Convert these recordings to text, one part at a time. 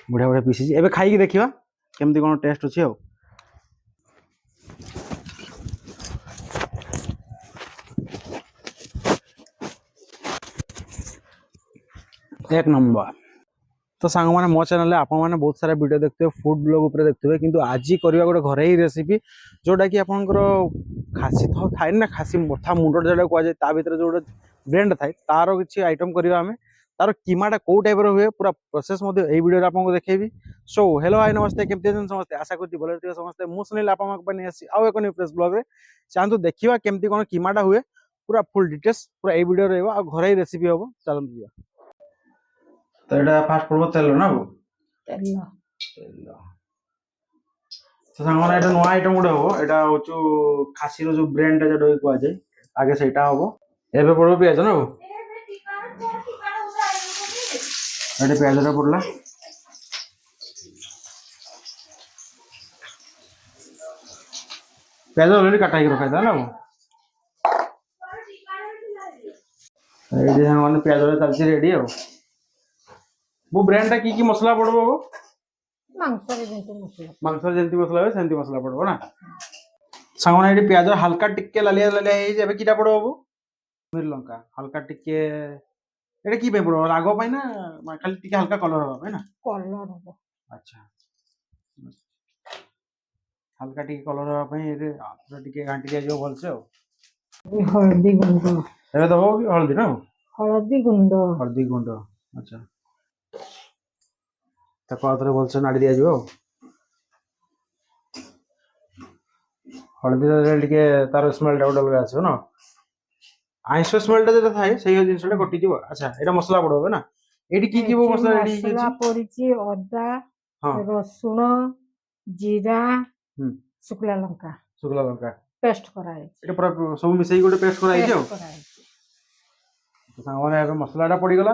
बढ़िया बढ़िया पीसी एबे खाई देखिबा केमती कोन टेस्ट अछि हो। एक नंबर। तो सांग माने मो चैनल रे आपन माने बहुत सारा वीडियो देखते हो फूड ब्लॉग ऊपर देखते हो किंतु आज करबा गोटे घरे ही रेसिपी जोटा कि आपनकर खासी तो थाय ना खासी मथा मुंडो जेटा को जाय ता भीतर जो ब्रेंड थाय तारो किछि आइटम करबा हमें तार कीमाटा को टाइप रो हुए पूरा प्रोसेस मध्ये एई वीडियो रे आपन को देखेबी। सो हेलो हाय नमस्ते केमते जन समस्ते आशा करती भले रहथिबे समस्ते मु सुनील आपन माक बनी आसी आउ एक न्यू फ्रेश ब्लॉग रे चाहतु देखिबा केमती कोन कीमाटा हुए पूरा फुल डिटेल्स पूरा एई वीडियो रहबो आ घरे ही रेसिपी होबो चलन दिया। तो एटा फास्ट पड़बो तेल ना बो तेल तेल तो सांगना एटा नवा आइटम गुडे हो एटा होचु खासी रो जो ब्रांड टा जडो को आजे आगे सेटा होबो एबे पड़बो पियाज ना बो एटा पियाज रा पड़ला पियाज ऑलरेडी काटा ही रखा था ना बो एडी सांगना पियाज रा चलसी रेडी हो वो ब्रांड टा की मसला पड़बो हो मांस जेंती मसला है सेंती मसला पड़बो ना सांगना एडी प्याज हल्का टिके लालिया लालिया हे जेबे किटा पड़बो बाबू मिर लंका हल्का टिके एटा की पे पड़बो रागो पाई ना खाली टिके हल्का कलर होबा पाई ना कलर होबो अच्छा हल्का टिके कलर होबा पाई एरे पूरा टिके घांटी दिया जो भल से हो हल्दी गुंड एबे दबो कि हल्दी ना हल्दी गुंड अच्छा ताको आतरे भल से नाडी दिया जो हल्दी रे टिके तार स्मेल टा डल आछो ना आइस स्मेल टा जेटा थाए सही जिनसटा कटि जीव अच्छा एटा मसला पड़बो ना एडी की वो मसला रेडी मसला पड़िछि अदा रसुण जीरा शुक्ला लंका पेस्ट कराई एटा पूरा सब मिसई गोटे पेस्ट कराई जो तो सांगने एबे मसलाटा पड़ी गला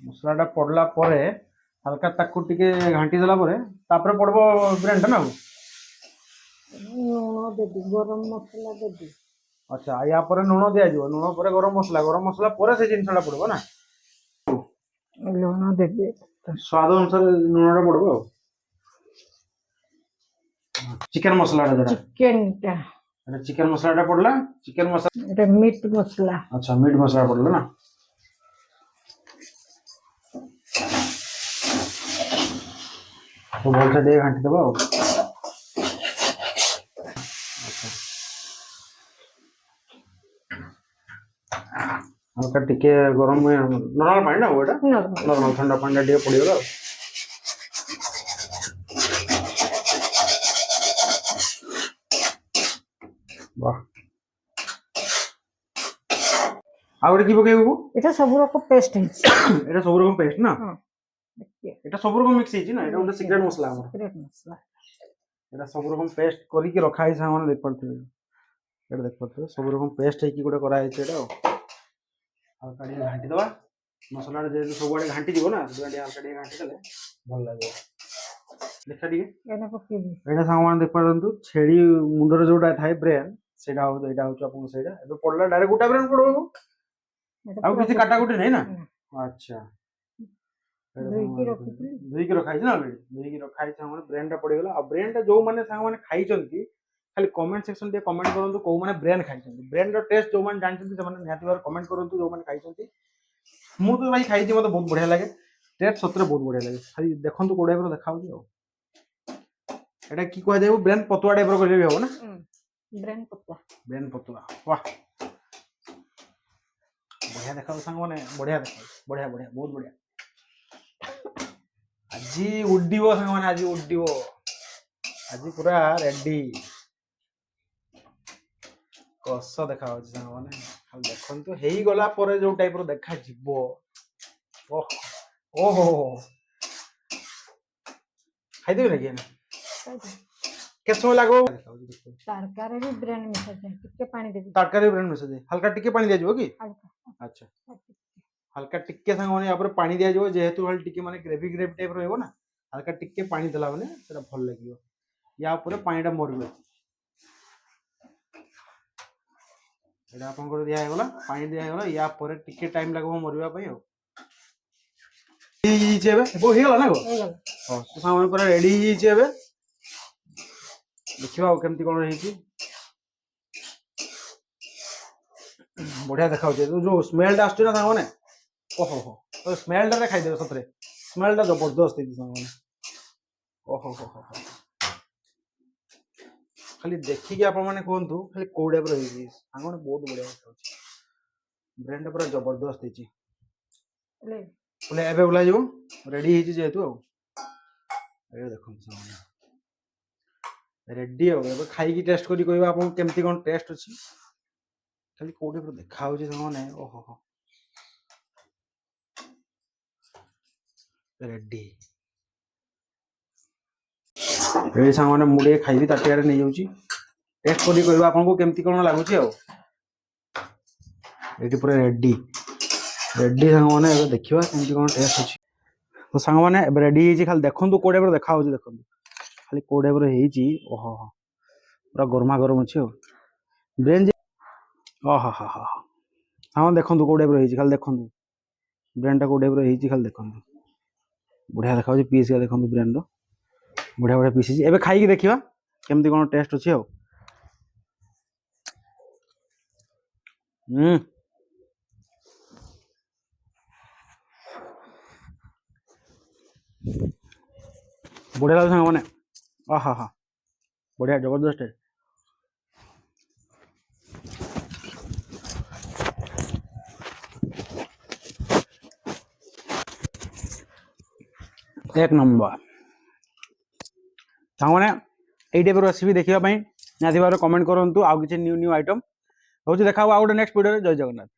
मसलाटा पड़ला परे हल्का ताकू टिके घांटी देला परे तापर पड़बो ब्रांड ना नून देबी गरम मसला देबी अच्छा या पर नून दिया जो नून पर गरम मसला पर से जिनसटा पड़बो ना लूण देबी स्वाद अनुसार नूनटा पड़बो चिकन मसलाटा जरा चिकन मसलाटा पड़ला चिकन मसला एटा मीट मसला अच्छा मीट मसला पड़ला ना तो बोल से दे घंटे दबो हल्का टिके गरम में नॉर्मल पानी ना ओटा नॉर्मल ठंडा पानी टिके पड़ीगला वाह आउरे की पकेबो एटा सब रकम पेस्ट है एटा सब रकम पेस्ट ना एटा सब रकम मिक्स है ना एटा उनका सीक्रेट मसला एटा सब रकम पेस्ट करी के रखा है सामान देख पड़ते एटा देख पड़ते सब रकम पेस्ट है की गोटे करा है एटा हल्का टिके घांटी दबा मसला जे सब बडे घांटी दिबो ना दुआडी हल्का टिके घांटी देले भल लागो देखा टिके एना पकेबी एटा सामान देख पड़तु छेड़ी मुंडर जोटा थाए ब्रेन सेटा हो एटा हो आपन सेटा एबे पड़ला डायरेक्ट गोटा ब्रेन पड़बो आ किसी काटा कुटी नहीं ना अच्छा दुई की रखाई ना ऑलरेडी दुई की रखाई सामान ब्रेन टा पड़ी गला आ ब्रेन टा जो माने सांग माने खाई चंती खाली कमेंट सेक्शन दे कमेंट करंतु को माने ब्रेन खाई चंती ब्रेन रो टेस्ट जो माने जानचंती से माने निहाती बार कमेंट करंतु जो माने खाई चंती मु तो भाई खाई छी मते बहुत बढ़िया लागे टेस्ट सतरे बहुत बढ़िया लागे खाली देखंतु कोडे पर देखाउ दियो एटा की कहै देबो ब्रेन पतुआ टाइप रो करले हो ना ब्रेन पतुआ वाह बढ़िया देखाओ सांग माने बढ़िया देखाओ बढ़िया बढ़िया बहुत बढ़िया আজি उड्डीबो सांग माने আজি उड्डीबो আজি पूरा रेडी कस देखाओ सांग माने खाली देखंतु हेई गला परे जो टाइप रो देखा जिवो ओहो खाइ देबे ना के के समय लागो तरकारी भी ब्रेन मिसा जाय टिके पानी देबी तरकारी ब्रेन मिसा जाय हल्का टिके पानी दिया जिवो की अच्छा हल्का टिके संग माने या पर पानी दिया जिवो जेहेतु हल टिके माने ग्रेवी टाइप रहबो ना हल्का टिके पानी देला माने सेटा भल लागियो या ऊपर पानीटा मरबो एटा आपन को दिया हेगला पानी दिया हेगला या पर टिके टाइम लागबो मरबा पई हो ହେଇଯାଇଛି ଏବେ ବୋ ହେଇଗଲା ନା ଗୋ ହେଇଗଲା। ହଁ ତ ସାଙ୍ଗମାନେ ପୁରା ରେଡି ହେଇଯାଇଛି ଏବେ ଦେଖିବା ଆଉ କେମିତି କଣ ହେଇଛି ବଢିଆ ଦେଖାଯାଉଛି ଯୋଉ ସ୍ମେଲ ଟା ଆସୁଛି ନା ସାଙ୍ଗମାନେ ଓହୋ ହୋ ତ ସ୍ମେଲ ଟାରେ ଖାଇଦେବେ ସତରେ ସ୍ମେଲ ଟା ଜବରଦସ୍ତ ହେଇଛି ସାଙ୍ଗମାନେ ଓହୋ ହୋ ହୋ ହୋ ଖାଲି ଦେଖିକି ଆପଣ ମାନେ କୁହନ୍ତୁ ଖାଲି କୋଉ ଟାଇପ ର ହେଇଛି ସାଙ୍ଗମାନେ ବହୁତ ବଢିଆ ଦେଖାଯାଉଛି ବ୍ରେନ୍ ଟା ପୁରା ଜବରଦସ୍ତ ହେଇଛି ହେଲେ ବୋଲେ ଏବେ ବୁଲାଯିବ ରେଡି ହେଇଛି ଯେହେତୁ ଆଉ ଏବେ ଦେଖନ୍ତୁ ସାଙ୍ଗମାନେ ରେଡି ଆଉ ଏବେ ଖାଇକି ଟେଷ୍ଟ କରି କହିବା ଆପଣଙ୍କୁ କେମିତି କଣ ଟେଷ୍ଟ ଅଛି ଖାଲି କୋଉ ଟାଇପ ର ଦେଖା ହଉଛି ସାଙ୍ଗମାନେ ଓହୋ ହୋ ରେଡି ଏଇ ସାଙ୍ଗମାନେ ମୁଁ ଟିକେ ଖାଇବି ତାଟିଆରେ ନେଇଯାଉଛି ଟେଷ୍ଟ କରି କହିବା ଆପଣଙ୍କୁ କେମିତି କଣ ଲାଗୁଛି ଆଉ ଏଇଠି ପୁରା ରେଡି ରେଡି ସାଙ୍ଗମାନେ ଏବେ ଦେଖିବା କେମିତି କଣ ଟେଷ୍ଟ ଅଛି ତ ସାଙ୍ଗମାନେ ଏବେ ରେଡି ହେଇଛି ଖାଲି ଦେଖନ୍ତୁ କୋଉ ଟାଇପ ର ଦେଖା ହଉଛି ଦେଖନ୍ତୁ ଖାଲି କୋଉ ଟାଇପ ର ହେଇଛି ଓହୋ ହୋ ପୁରା ଗରମା ଗରମ ଅଛି ଆଉ ବ୍ରେନ୍ ଓହୋ ହୋ ହୋ ହଁ ଦେଖନ୍ତୁ କୋଉ ଟାଇପ ର ହେଇଛି ଖାଲି ଦେଖନ୍ତୁ ବ୍ରେନ୍ ଟା କୋଉ ଟାଇପ ର ହେଇଛି ଖାଲି ଦେଖନ୍ତୁ ବଢିଆ ଦେଖାଯାଉଛି ପିସ୍ ଦେଖନ୍ତୁ ବ୍ରେନ୍ ର ବଢିଆ ବଢିଆ ପିସ୍ ହେଇଛି ଏବେ ଖାଇକି ଦେଖିବା କେମିତି କଣ ଟେଷ୍ଟ ଅଛି ଆଉ ବଢିଆ ଲାଗୁଛି ସାଙ୍ଗମାନେ ଆହା ହା ବଢିଆ ଜବରଦସ୍ତ ଏକ ନମ୍ବର ସାଙ୍ଗମାନେ ଏଇ ଟାଇପ ରେସିପି ଦେଖିବା ପାଇଁ ନିହାତି ଭାବରେ କମେଣ୍ଟ କରନ୍ତୁ ଆଉ କିଛି ନ୍ୟୁ ଆଇଟମ ହଉଛି ଦେଖା ହବ ଆଉ ଗୋଟେ ନେକ୍ସଟ ଭିଡିଓରେ ଜୟ ଜଗନ୍ନାଥ।